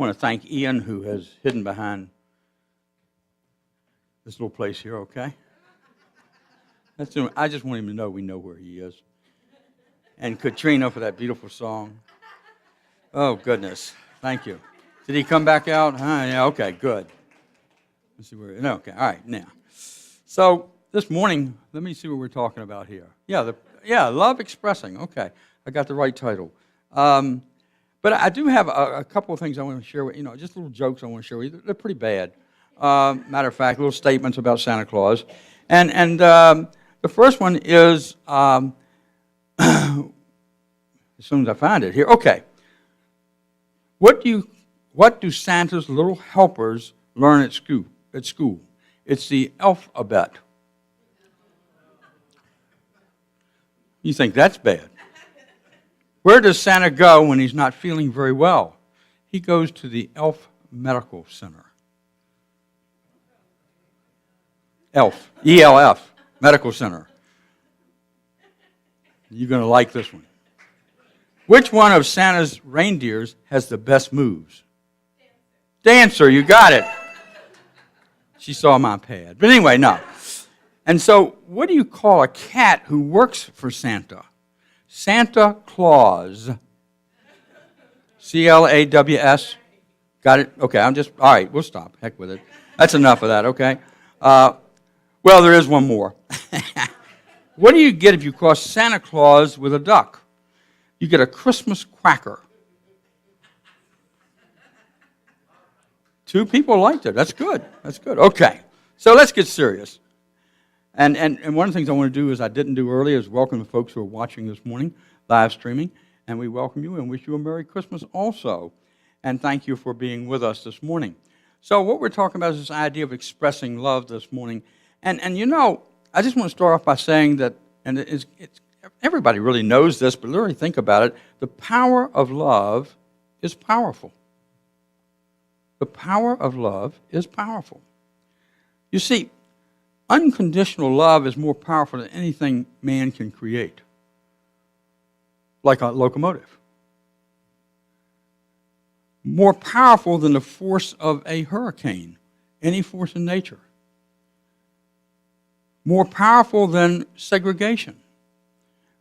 want to thank Ian, who has hidden behind this little place here, okay? I just want him to know we know where he is. And Katrina for that beautiful song. Oh, goodness. Thank you. Did he come back out? Yeah, okay, good. Let's see where, no, okay, all right, now. So this morning, let me see what we're talking about here. Love Expressing. Okay, I got the right title. But I do have a couple of things I want to share with you, just little jokes I want to share with you. They're pretty bad. Matter of fact, little statements about Santa Claus. And the first one is, as soon as I find it here, okay. What do Santa's little helpers learn at school? It's the alphabet. You think that's bad. Where does Santa go when he's not feeling very well? He goes to the Elf Medical Center. Elf, E-L-F, Medical Center. You're going to like this one. Which one of Santa's reindeers has the best moves? Dancer, you got it. She saw my pad. But anyway, no. And so, what do you call a cat who works for Santa? Santa Claus. C-L-A-W-S. Got it? Okay, all right, we'll stop. Heck with it. That's enough of that, okay? Well, there is one more. What do you get if you cross Santa Claus with a duck? You get a Christmas cracker. 2 people liked it. That's good. That's good. Okay, so let's get serious. And one of the things I want to do is I didn't do earlier is welcome the folks who are watching this morning, live streaming, and we welcome you and wish you a Merry Christmas also. And thank you for being with us this morning. So what we're talking about is this idea of expressing love this morning. And I just want to start off by saying that, and it's everybody really knows this, but literally think about it, the power of love is powerful. The power of love is powerful. You see, unconditional love is more powerful than anything man can create, like a locomotive. More powerful than the force of a hurricane, any force in nature. More powerful than segregation.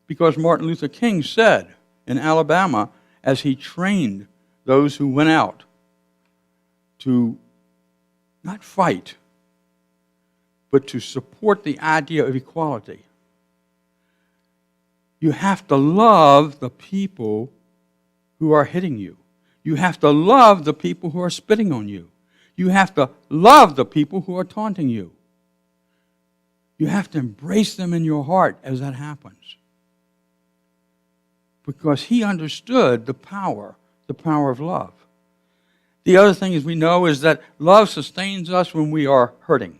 Because Martin Luther King said in Alabama, as he trained those who went out to not fight, but to support the idea of equality. You have to love the people who are hitting you. You have to love the people who are spitting on you. You have to love the people who are taunting you. You have to embrace them in your heart as that happens. Because he understood the power of love. The other thing is we know is that love sustains us when we are hurting.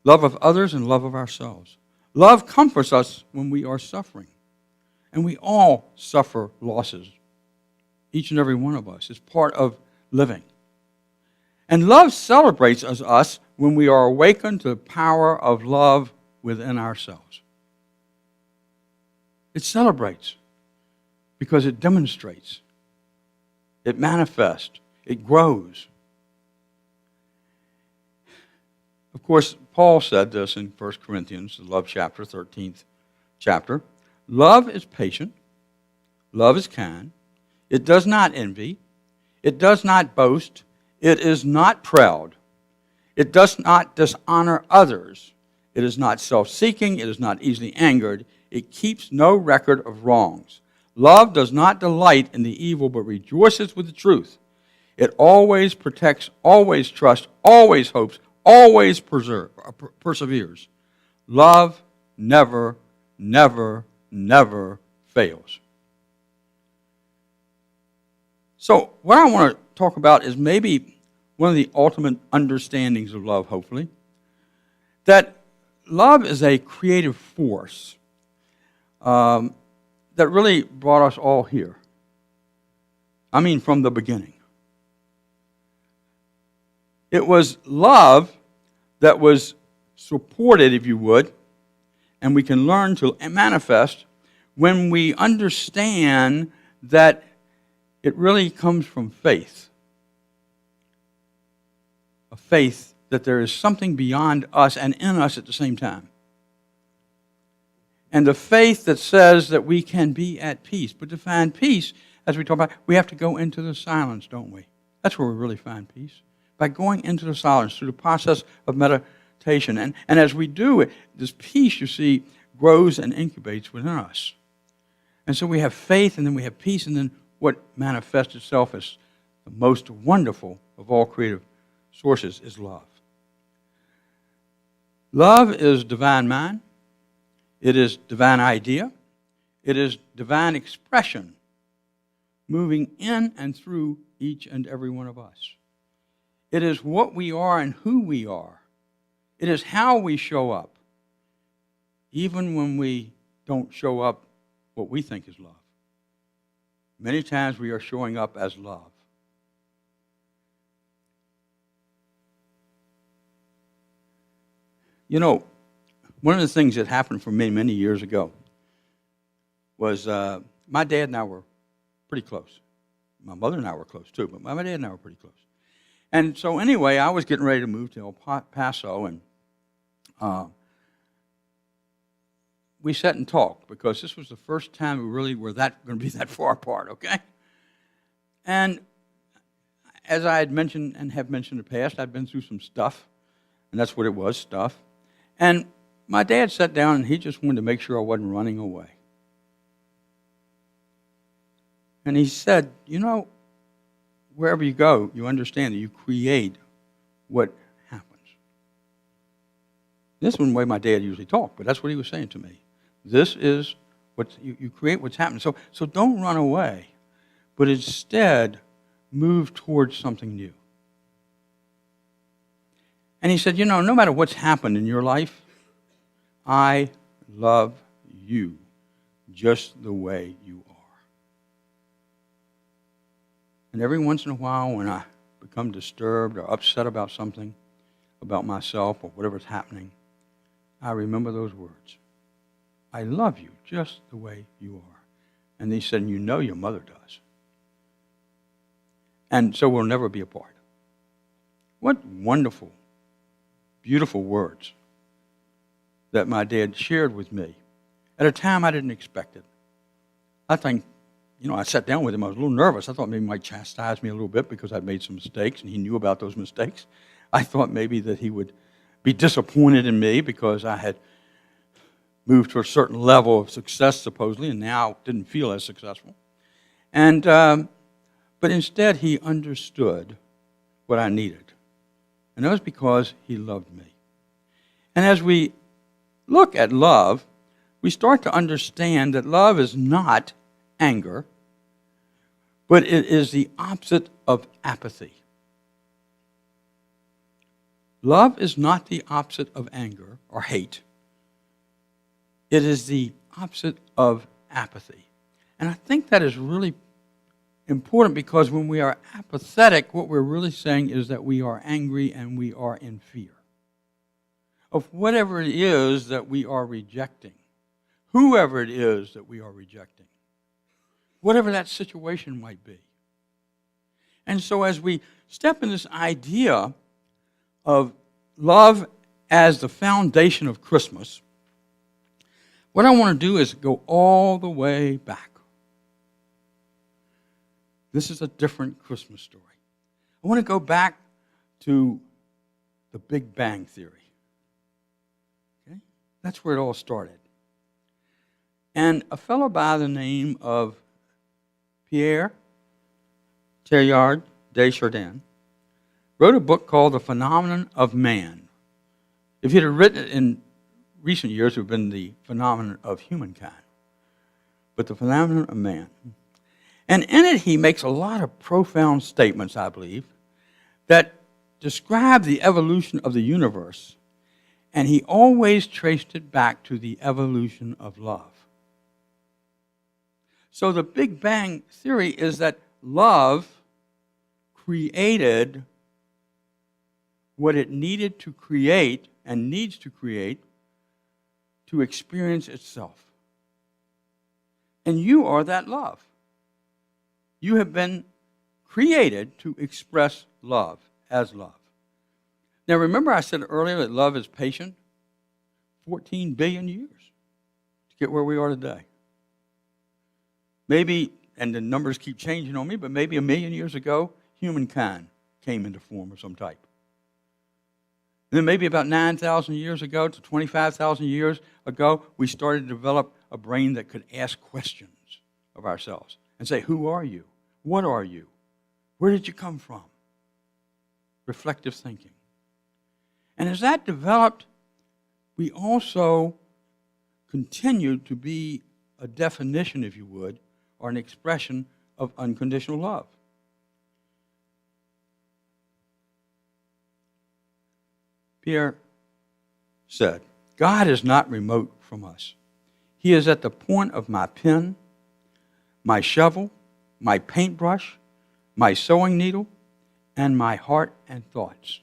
Love of others and love of ourselves. Love comforts us when we are suffering. And we all suffer losses. Each and every one of us is part of living. And love celebrates us when we are awakened to the power of love within ourselves. It celebrates because it demonstrates. It manifests. It grows. Of course, Paul said this in 1 Corinthians, the love chapter, 13th chapter. Love is patient. Love is kind. It does not envy. It does not boast. It is not proud. It does not dishonor others. It is not self-seeking. It is not easily angered. It keeps no record of wrongs. Love does not delight in the evil, but rejoices with the truth. It always protects, always trusts, always hopes, always perseveres. Love never, never, never fails. So what I want to talk about is maybe one of the ultimate understandings of love, hopefully, that love is a creative force that really brought us all here. I mean, from the beginning. It was love that was supported, if you would, and we can learn to manifest when we understand that it really comes from faith. A faith that there is something beyond us and in us at the same time. And the faith that says that we can be at peace. But to find peace, as we talk about, we have to go into the silence, don't we? That's where we really find peace. By going into the silence through the process of meditation. And as we do it, this peace, you see, grows and incubates within us. And so we have faith, and then we have peace, and then what manifests itself as the most wonderful of all creative sources is love. Love is divine mind. It is divine idea. It is divine expression moving in and through each and every one of us. It is what we are and who we are. It is how we show up, even when we don't show up what we think is love. Many times we are showing up as love. You know, one of the things that happened for me many years ago was my dad and I were pretty close. My mother and I were close too, but my dad and I were pretty close. And so anyway, I was getting ready to move to El Paso, and we sat and talked because this was the first time we really were going to be that far apart, okay? And as I had mentioned and have mentioned in the past, I'd been through some stuff, and that's what it was, stuff. And my dad sat down, and he just wanted to make sure I wasn't running away. And he said, you know, wherever you go, you understand that you create what happens. This wasn't the way my dad usually talked, but that's what he was saying to me. This is what you create what's happening. So don't run away, but instead move towards something new. And he said, you know, no matter what's happened in your life, I love you just the way you are. And every once in a while when I become disturbed or upset about something, about myself or whatever's happening, I remember those words. I love you just the way you are. And he said, you know your mother does. And so we'll never be apart. What wonderful, beautiful words that my dad shared with me at a time I didn't expect it. I think, you know, I sat down with him. I was a little nervous. I thought maybe he might chastise me a little bit because I'd made some mistakes, and he knew about those mistakes. I thought maybe that he would be disappointed in me because I had moved to a certain level of success, supposedly, and now didn't feel as successful. And but instead, he understood what I needed. And that was because he loved me. And as we look at love, we start to understand that love is not anger, but it is the opposite of apathy. Love is not the opposite of anger or hate. It is the opposite of apathy. And I think that is really important because when we are apathetic, what we're really saying is that we are angry and we are in fear of whatever it is that we are rejecting, whoever it is that we are rejecting, whatever that situation might be. And so as we step in this idea of love as the foundation of Christmas, what I want to do is go all the way back. This is a different Christmas story. I want to go back to the Big Bang Theory. Okay? That's where it all started. And a fellow by the name of Pierre Teilhard de Chardin wrote a book called The Phenomenon of Man. If he'd have written it in recent years, it would have been The Phenomenon of Humankind. But The Phenomenon of Man. And in it, he makes a lot of profound statements, I believe, that describe the evolution of the universe. And he always traced it back to the evolution of love. So the Big Bang Theory is that love created what it needed to create and needs to create to experience itself. And you are that love. You have been created to express love as love. Now, remember I said earlier that love is patient? 14 billion years to get where we are today. Maybe, and the numbers keep changing on me, but maybe 1,000,000 years ago, humankind came into form of some type. And then maybe about 9,000 years ago to 25,000 years ago, we started to develop a brain that could ask questions of ourselves and say, who are you? What are you? Where did you come from? Reflective thinking. And as that developed, we also continued to be a definition, if you would, or an expression of unconditional love. Pierre said, God is not remote from us. He is at the point of my pen, my shovel, my paintbrush, my sewing needle, and my heart and thoughts.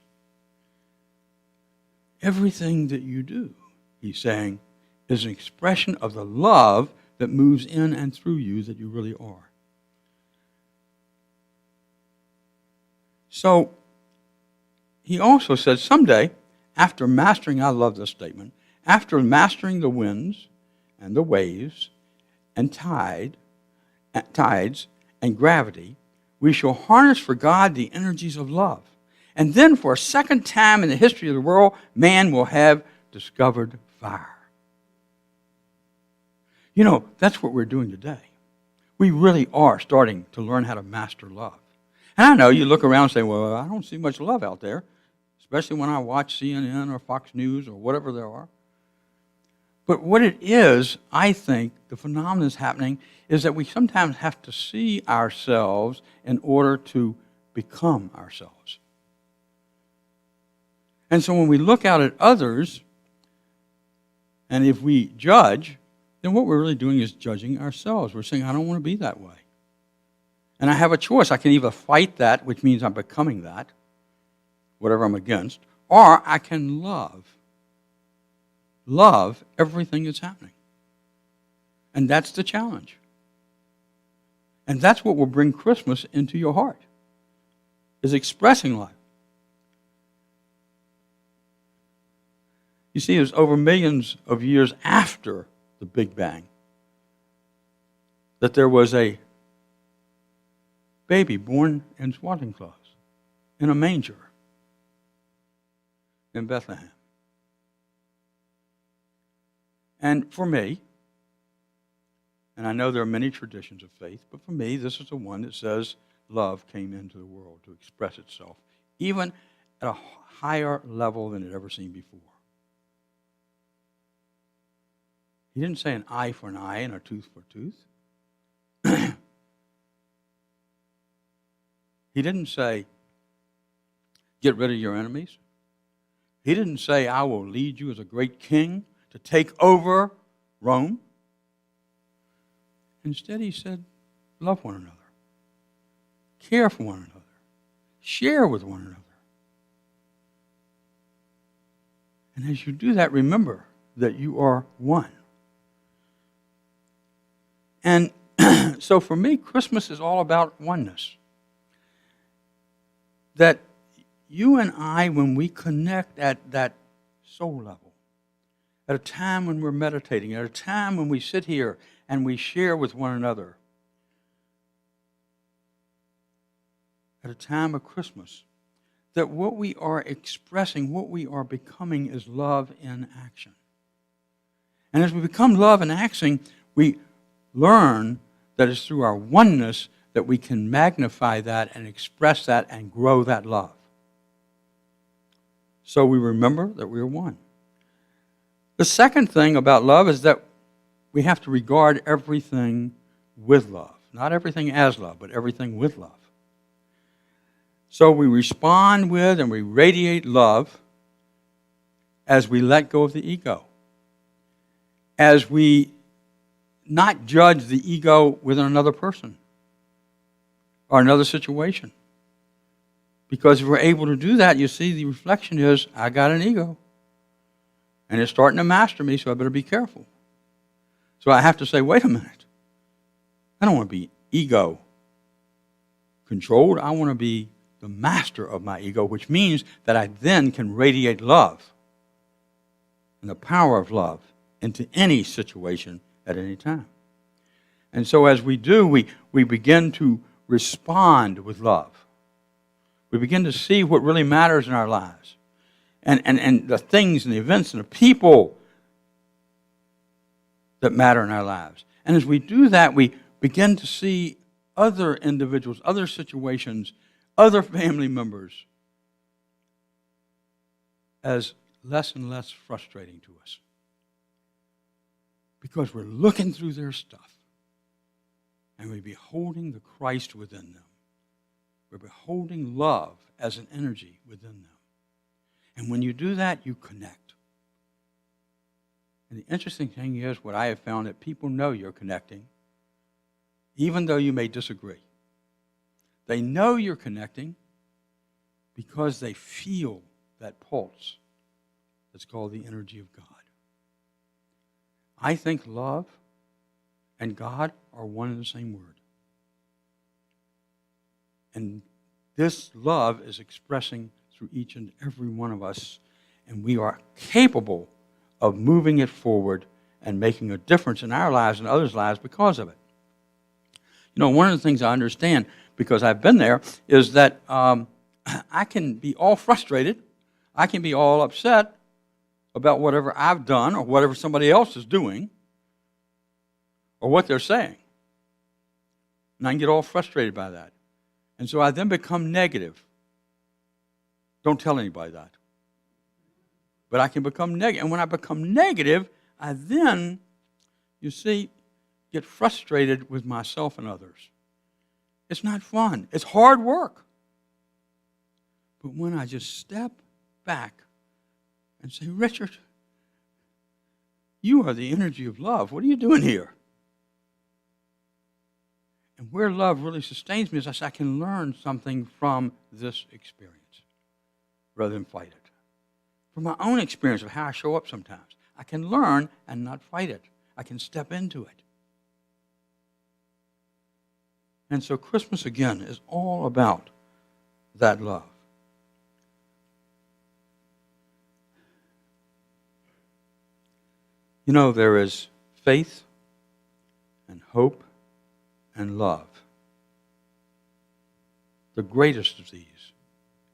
Everything that you do, he's saying, is an expression of the love that moves in and through you that you really are. So, he also said someday, after mastering, I love this statement, after mastering the winds and the waves and tides and gravity, we shall harness for God the energies of love. And then for a second time in the history of the world, man will have discovered fire. You know, that's what we're doing today. We really are starting to learn how to master love. And I know you look around and say, well, I don't see much love out there, especially when I watch CNN or Fox News or whatever there are. But what it is, I think, the phenomenon that's happening is that we sometimes have to see ourselves in order to become ourselves. And so when we look out at others, and if we judge, then what we're really doing is judging ourselves. We're saying, I don't want to be that way. And I have a choice. I can either fight that, which means I'm becoming that, whatever I'm against, or I can love everything that's happening. And that's the challenge. And that's what will bring Christmas into your heart, is expressing love. You see, it was over millions of years after the Big Bang that there was a baby born in swaddling clothes in a manger in Bethlehem. And for me, and I know there are many traditions of faith, but for me, this is the one that says love came into the world to express itself, even at a higher level than it ever seen before. He didn't say an eye for an eye and a tooth for a tooth. He didn't say, get rid of your enemies. He didn't say, I will lead you as a great king to take over Rome. Instead, he said, love one another. Care for one another. Share with one another. And as you do that, remember that you are one. And so for me, Christmas is all about oneness. That you and I, when we connect at that soul level, at a time when we're meditating, at a time when we sit here and we share with one another, at a time of Christmas, that what we are expressing, what we are becoming is love in action. And as we become love in action, we learn that it's through our oneness that we can magnify that and express that and grow that love. So we remember that we are one. The second thing about love is that we have to regard everything with love. Not everything as love, but everything with love. So we respond with and we radiate love as we let go of the ego. As we not judge the ego with another person or another situation. Because if we're able to do that, you see the reflection is, I got an ego. And it's starting to master me, so I better be careful. So I have to say, wait a minute. I don't want to be ego controlled. I want to be the master of my ego, which means that I then can radiate love and the power of love into any situation at any time. And so as we do, we begin to respond with love. We begin to see what really matters in our lives. And the things and the events and the people that matter in our lives. And as we do that, we begin to see other individuals, other situations, other family members as less and less frustrating to us. Because we're looking through their stuff and we're beholding the Christ within them. We're beholding love as an energy within them. And when you do that, you connect. And the interesting thing is, what I have found, that people know you're connecting, even though you may disagree. They know you're connecting because they feel that pulse that's called the energy of God. I think love and God are one and the same word. And this love is expressing through each and every one of us, and we are capable of moving it forward and making a difference in our lives and others' lives because of it. You know, one of the things I understand, because I've been there, is that I can be all frustrated. I can be all upset about whatever I've done or whatever somebody else is doing or what they're saying. And I can get all frustrated by that. And so I then become negative. Don't tell anybody that. But I can become negative. And when I become negative, I then, you see, get frustrated with myself and others. It's not fun. It's hard work. But when I just step back and say, Richard, you are the energy of love. What are you doing here? And where love really sustains me is I can learn something from this experience rather than fight it. From my own experience of how I show up sometimes, I can learn and not fight it. I can step into it. And so Christmas, again, is all about that love. You know, there is faith and hope and love. The greatest of these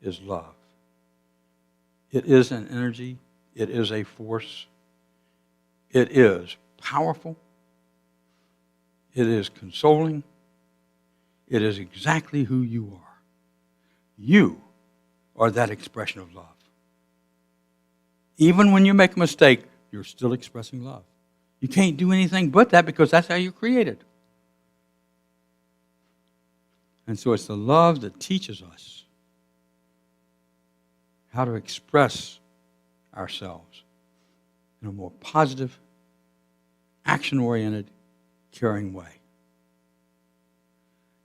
is love. It is an energy. It is a force. It is powerful. It is consoling. It is exactly who you are. You are that expression of love. Even when you make a mistake, you're still expressing love. You can't do anything but that because that's how you're created. And so it's the love that teaches us how to express ourselves in a more positive, action-oriented, caring way.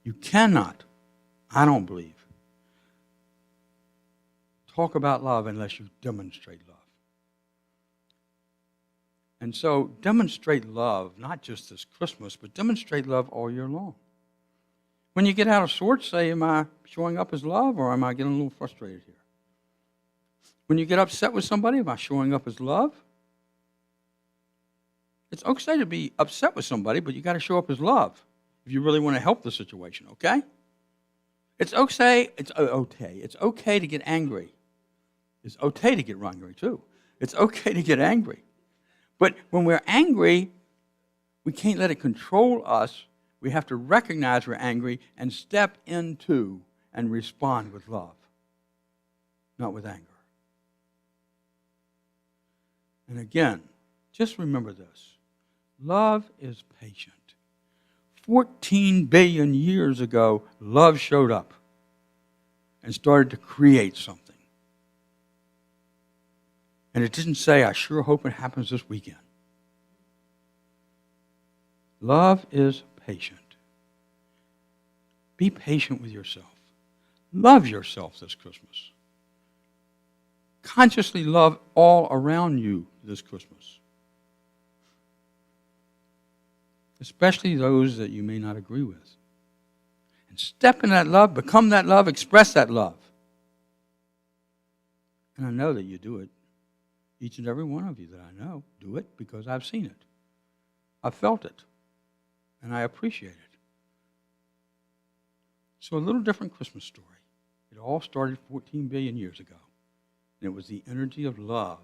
You cannot, I don't believe, talk about love unless you demonstrate love. And so demonstrate love, not just this Christmas, but demonstrate love all year long. When you get out of sorts, say, am I showing up as love or am I getting a little frustrated here? When you get upset with somebody, am I showing up as love? It's okay to be upset with somebody, but you got to show up as love if you really want to help the situation, okay? It's okay to get angry. It's okay to get angry too. It's okay to get angry. But when we're angry, we can't let it control us. We have to recognize we're angry and step into and respond with love, not with anger. And again, just remember this. Love is patient. 14 billion years ago, love showed up and started to create something. And it didn't say, I sure hope it happens this weekend. Love is patient. Be patient with yourself. Love yourself this Christmas. Consciously love all around you this Christmas. Especially those that you may not agree with. and step in that love, become that love, express that love. And I know that you do it. Each and every one of you that I know do it because I've seen it. I've felt it. And I appreciate it. So a little different Christmas story. It all started 14 billion years ago. And it was the energy of love